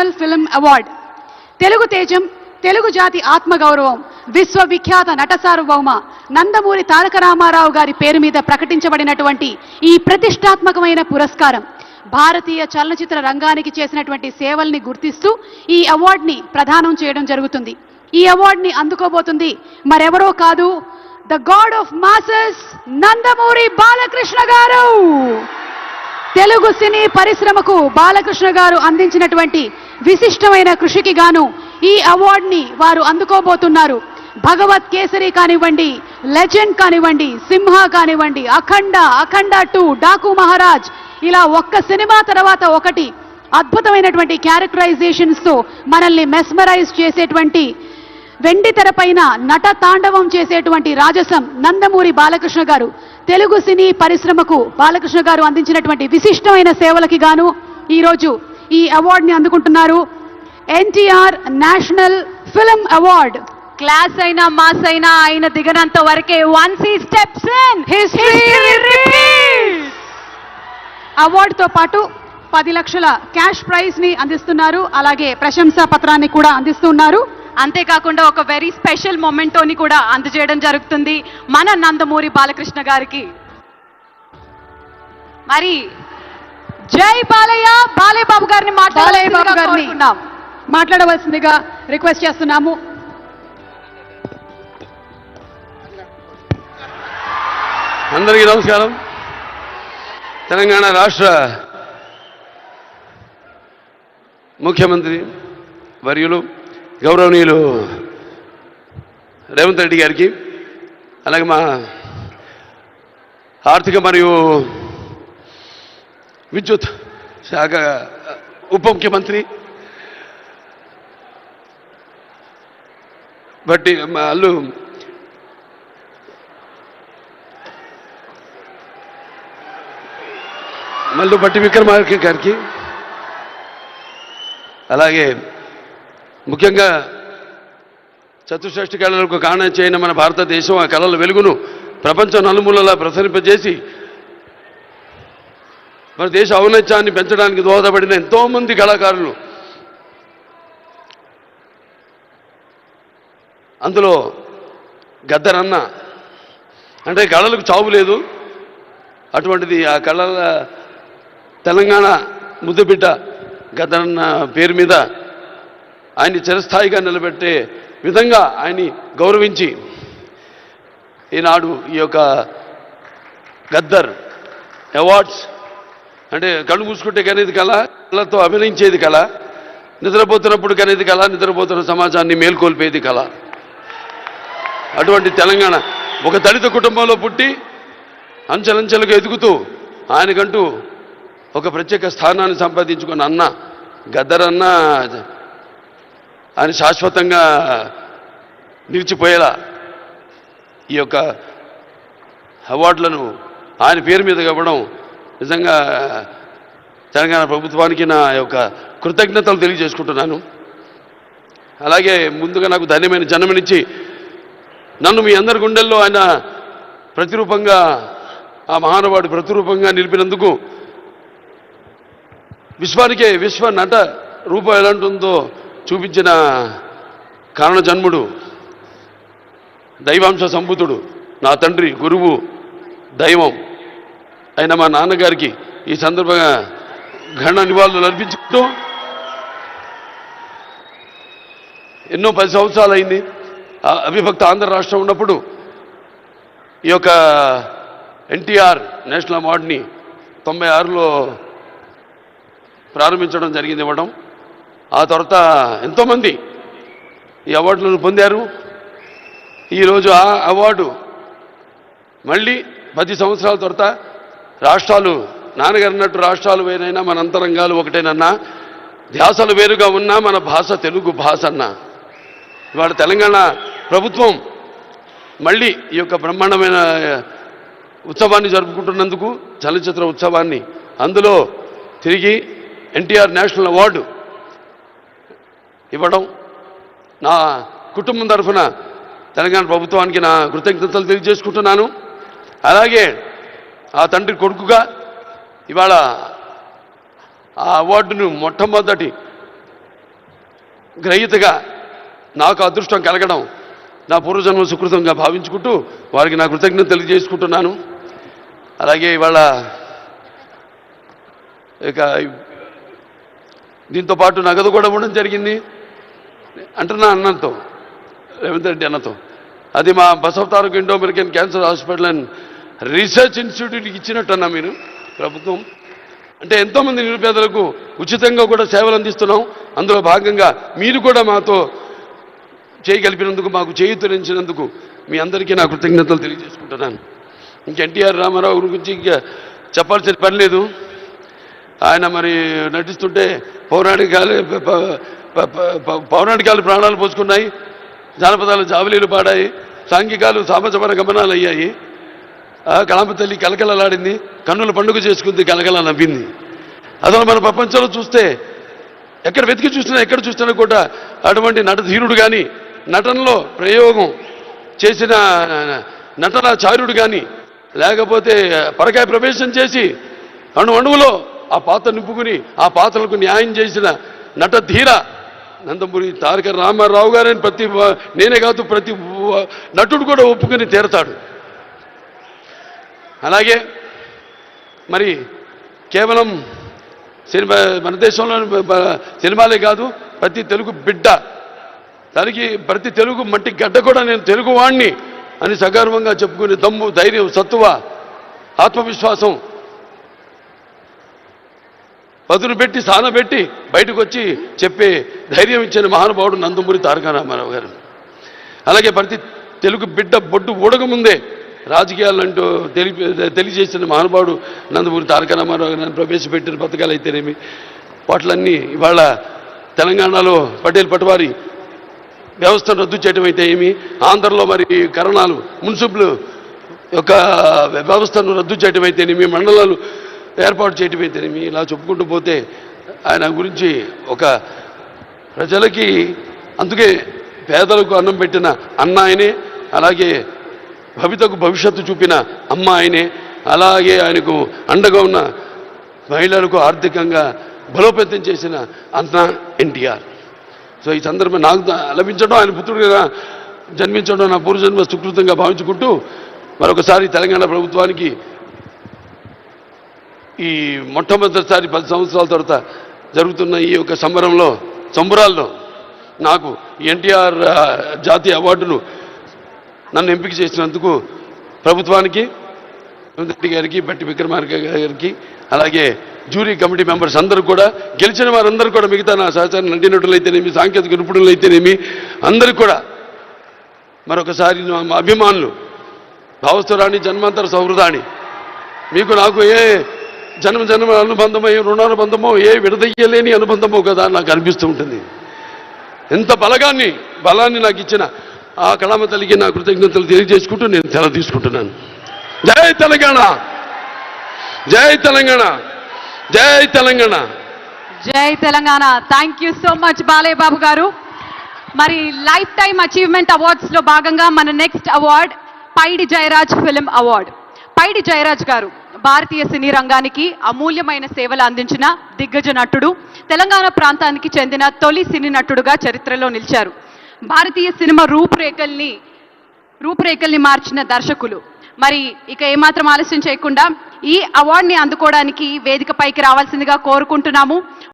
National film award. Telugu తేజం, తెలుగు జాతి ఆత్మగౌరవం, విశ్వవిఖ్యాత నట సార్వభౌమ నందమూరి తారక రామారావు గారి పేరు మీద ప్రకటించబడినటువంటి ఈ ప్రతిష్టాత్మకమైన పురస్కారం భారతీయ చలనచిత్ర రంగానికి చేసినటువంటి సేవల్ని గుర్తిస్తూ ఈ అవార్డుని ప్రదానం చేయడం జరుగుతుంది. ఈ అవార్డుని అందుకోబోతుంది మరెవరో కాదు, the God of masses Nandamuri Balakrishna గారు. తెలుగు సినీ పరిశ్రమకు బాలకృష్ణ గారు అందించినటువంటి విశిష్టమైన కృషికి గాను ఈ అవార్డుని వారు అందుకోబోతున్నారు. భగవత్ కేసరి కానివ్వండి, లెజెండ్ కానివ్వండి, సింహ కానివ్వండి, అఖండ, అఖండ 2, డాకు మహారాజ్, ఇలా ఒక్క సినిమా తర్వాత ఒకటి అద్భుతమైనటువంటి క్యారెక్టరైజేషన్స్ తో మనల్ని మెస్మరైజ్ చేసేటువంటి, వెండి తెరపైన నట తాండవం చేసేటువంటి రాజసం నందమూరి బాలకృష్ణ గారు. తెలుగు సినీ పరిశ్రమకు బాలకృష్ణ గారు అందించినటువంటి విశిష్టమైన సేవలకి గాను ఈరోజు ఈ అవార్డుని అందుకుంటున్నారు. NTR national film award. Class అయినా మాస్ అయినా ఆయన దిగనంత వరకే once he steps in history repeats. అవార్డుతో పాటు 10 లక్షల క్యాష్ ప్రైజ్ ని అందిస్తున్నారు. అలాగే ప్రశంసా పత్రాన్ని కూడా అందిస్తున్నారు. అంతేకాకుండా ఒక వెరీ స్పెషల్ మొమెంటోని కూడా అందజేయడం జరుగుతుంది మన నందమూరి బాలకృష్ణ గారికి. మరి జై బాలయ్య, బాలయ్య బాబు గారిని మాట్లాడవలసిందిగా రిక్వెస్ట్ చేస్తున్నాము. అందరికీ నమస్కారం. తెలంగాణ రాష్ట్ర ముఖ్యమంత్రి వర్యులు గౌరవనీయులు రేవంత్ రెడ్డి గారికి, అలాగే మా ఆర్థిక మరియు విద్యుత్ శాఖ ఉప ముఖ్యమంత్రి బట్టి మా అల్లు మల్లు బట్టి విక్రమార్క గారికి, అలాగే ముఖ్యంగా చతుషష్ఠి కళలకు కారణ చేయని మన భారతదేశం ఆ కళల వెలుగును ప్రపంచం నలుమూలలా ప్రసరింపజేసి మన దేశ ఔన్నత్యాన్ని పెంచడానికి దోహదపడిన ఎంతోమంది కళాకారులు, అందులో గద్దరన్న అంటే కళలకు చావు లేదు, అటువంటిది ఆ కళల తెలంగాణ ముద్దుబిడ్డ గద్దరన్న పేరు మీద ఆయన్ని చిరస్థాయిగా నిలబెట్టే విధంగా ఆయన్ని గౌరవించి ఈనాడు ఈ యొక్క గద్దర్ అవార్డ్స్ అంటే కళ్ళు మూసుకుంటే కనేది కళ, కళతో అభినయించేది కళ, నిద్రపోతున్నప్పుడు కనేది కళ, నిద్రపోతున్న సమాజాన్ని మేల్కొల్పేది కళ. అటువంటి తెలంగాణ ఒక దళిత కుటుంబంలో పుట్టి అంచెలంచెలుగా ఎదుగుతూ ఆయనకంటూ ఒక ప్రత్యేక స్థానాన్ని సంపాదించుకున్న అన్న గద్దరన్న ఆయన శాశ్వతంగా నిలిచిపోయేలా ఈ యొక్క అవార్డులను ఆయన పేరు మీద ఇవ్వడం నిజంగా తెలంగాణ ప్రభుత్వానికి నా యొక్క కృతజ్ఞతలు తెలియజేసుకుంటున్నాను. అలాగే ముందుగా నాకు ధన్యమైన జన్మనిచ్చి నన్ను మీ అందరి గుండెల్లో ఆయన ప్రతిరూపంగా, ఆ మహానుభావుడు ప్రతిరూపంగా నిలిపినందుకు, విశ్వానికే విశ్వ నట రూపం ఎలాంటిందో చూపించిన కారణ జన్ముడు, దైవాంశ సంభూతుడు, నా తండ్రి, గురువు, దైవం అయిన మా నాన్నగారికి ఈ సందర్భంగా ఘన నివాళులు అర్పించుకుంటూ, ఎన్నో 10 సంవత్సరాలు అయింది అవిభక్త ఆంధ్ర రాష్ట్రం ఉన్నప్పుడు ఈ యొక్క ఎన్టీఆర్ నేషనల్ అవార్డుని 96లో ప్రారంభించడం జరిగింది, ఇవ్వడం. ఆ తర్వాత ఎంతోమంది ఈ అవార్డులను పొందారు. ఈరోజు ఆ అవార్డు మళ్ళీ 10 సంవత్సరాల తర్వాత రాష్ట్రాలు, నాన్నగారు అన్నట్టు రాష్ట్రాలు వేరైనా మన అంతరంగాలు ఒకటేనన్నా, ధ్యాసలు వేరుగా ఉన్నా మన భాష తెలుగు భాష అన్నా. ఇవాళ తెలంగాణ ప్రభుత్వం మళ్ళీ ఈ యొక్క బ్రహ్మాండమైన ఉత్సవాన్ని జరుపుకుంటున్నందుకు, చలనచిత్ర ఉత్సవాన్ని, అందులో తిరిగి ఎన్టీఆర్ నేషనల్ అవార్డు ఇవ్వడం నా కుటుంబం తరఫున తెలంగాణ ప్రభుత్వానికి నా కృతజ్ఞతలు తెలియజేసుకుంటున్నాను. అలాగే ఆ తండ్రి కొడుకుగా ఇవాళ ఆ అవార్డును మొట్టమొదటి గ్రహీతగా నాకు అదృష్టం కలగడం నా పూర్వజన్మ సుకృతంగా భావించుకుంటూ వారికి నా కృతజ్ఞత తెలియజేసుకుంటున్నాను. అలాగే ఇవాళ ఇక దీంతో పాటు నగదు కూడా ఇవ్వడం జరిగింది అంటున్నా అన్నంతో రేవంత్ రెడ్డి అన్నతో. అది మా Basavataraka Indo American cancer hospital and research ఇన్స్టిట్యూట్కి ఇచ్చినట్టన్నా మీరు ప్రభుత్వం. అంటే ఎంతోమంది నిరుపేదలకు ఉచితంగా కూడా సేవలు అందిస్తున్నాం. అందులో భాగంగా మీరు కూడా మాతో చేయగలిపినందుకు, మాకు చేయూతనించినందుకు మీ అందరికీ నా కృతజ్ఞతలు తెలియజేసుకుంటున్నాను. ఇంక ఎన్టీఆర్ రామారావు గురించి ఇంకా చెప్పాల్సిన పని లేదు. ఆయన మరి నటిస్తుంటే పౌరాణికాలు ప్రాణాలు పోసుకున్నాయి, జానపదాలు జావలీలు పాడాయి, సాంఘికాలు సామజపర గమనాలు అయ్యాయి. కళామ తల్లి కలకలలాడింది, కన్నుల పండుగ చేసుకుంది, కలకల నవ్వింది. అసలు మన ప్రపంచంలో చూస్తే ఎక్కడ వెతికి చూసినా ఎక్కడ చూసినా కూడా అటువంటి నటధీరుడు కానీ, నటనలో ప్రయోగం చేసిన నటనాచార్యుడు కానీ, లేకపోతే పరకాయ ప్రవేశం చేసి అణువులో ఆ పాత్ర నింపుకుని ఆ పాత్రలకు న్యాయం చేసిన నటధీర నందమూరి తారక రామారావు గారని నేనే కాదు ప్రతి నటుడు కూడా ఒప్పుకొని తీరతాడు. అలాగే మరి కేవలం సినిమా మన దేశంలో సినిమాలే కాదు, ప్రతి తెలుగు బిడ్డ దానికి ప్రతి తెలుగు మట్టి గడ్డ కూడా నేను తెలుగువాణ్ణి అని సగర్వంగా చెప్పుకునే దమ్ము, ధైర్యం, సత్తువ, ఆత్మవిశ్వాసం పదును పెట్టి సానబెట్టి బయటకు వచ్చి చెప్పే ధైర్యం ఇచ్చిన మహానుభావుడు నందమూరి తారక రామారావు గారు. అలాగే ప్రతి తెలుగు బిడ్డ బొడ్డు ఊడకముందే రాజకీయాలంటూ తెలియజేసిన మహానుభావుడు నందమూరి తారక రామారావు గారిని ప్రవేశపెట్టిన పథకాలు అయితేనేమి వాటిలన్నీ ఇవాళ తెలంగాణలో పటేల్ పటవారి వ్యవస్థను రద్దు చేయడం అయితే ఏమి, ఆంధ్రలో మరి కరణాలు మున్సిపల్ యొక్క వ్యవస్థను రద్దు చేయడం అయితేనేమి, మండలాలు ఏర్పాటు చేయడం అయితేనేమి, ఇలా చెప్పుకుంటూ పోతే ఆయన గురించి ఒక ప్రజలకి, అందుకే పేదలకు అన్నం పెట్టిన అన్న ఆయనే, అలాగే భవితకు భవిష్యత్తు చూపిన అమ్మ ఆయనే, అలాగే ఆయనకు అండగా ఉన్న మహిళలకు ఆర్థికంగా బలోపేతం చేసిన అన్న ఎన్టీఆర్. సో ఈ సందర్భం నాకు లభించడం, ఆయన పుత్రుడిగా జన్మించడం నా పూర్వజన్మ సుకృతంగా భావించుకుంటూ మరొకసారి తెలంగాణ ప్రభుత్వానికి ఈ మొట్టమొదటిసారి 10 సంవత్సరాల తర్వాత జరుగుతున్న ఈ యొక్క సంబరాల్లో నాకు ఎన్టీఆర్ జాతీయ అవార్డును నన్ను ఎంపిక చేసినందుకు ప్రభుత్వానికి, రెడ్డి గారికి, బట్టి విక్రమార్క గారికి, అలాగే జ్యూరీ కమిటీ మెంబర్స్ అందరూ కూడా, గెలిచిన వారందరూ కూడా, మిగతా నా సహచార నటీనటులైతేనేమి, సాంకేతిక నిపుణులైతేనేమి అందరికీ కూడా మరొకసారి మా అభిమానులు, భావస్థురాణి జన్మాంతర సౌహృదాన్ని, మీకు నాకు ఏ జన్మ అనుబంధమో, ఏ రుణానుబంధమో, ఏ విడదయ్యలేని అనుబంధమో కదా నాకు అనిపిస్తూ ఉంటుంది. ఎంత బలాన్ని నాకు ఇచ్చిన ఆ కళామ తల్లికి నా కృతజ్ఞతలు తెలియజేసుకుంటూ నేను సెలవు తీసుకుంటున్నాను. జై తెలంగాణ, జై తెలంగాణ, జై తెలంగాణ, జై Telangana. Thank you so much Balayya Babu గారు. మరి లైఫ్ టైమ్ అచీవ్మెంట్ అవార్డ్స్ లో భాగంగా మన next award Paidi Jayaraj film award. Paidi Jayaraj గారు భారతీయ సినీ రంగానికి అమూల్యమైన సేవలు అందించిన దిగ్గజ నటుడు, తెలంగాణ ప్రాంతానికి చెందిన తొలి సినీ నటుడుగా చరిత్రలో నిలిచారు. భారతీయ సినిమా రూపురేఖల్ని మార్చిన దర్శకులు. మరి ఇక ఏమాత్రం ఆలస్యం చేయకుండా ఈ అవార్డుని అందుకోవడానికి వేదికపైకి రావాల్సిందిగా కోరుకుంటున్నాము.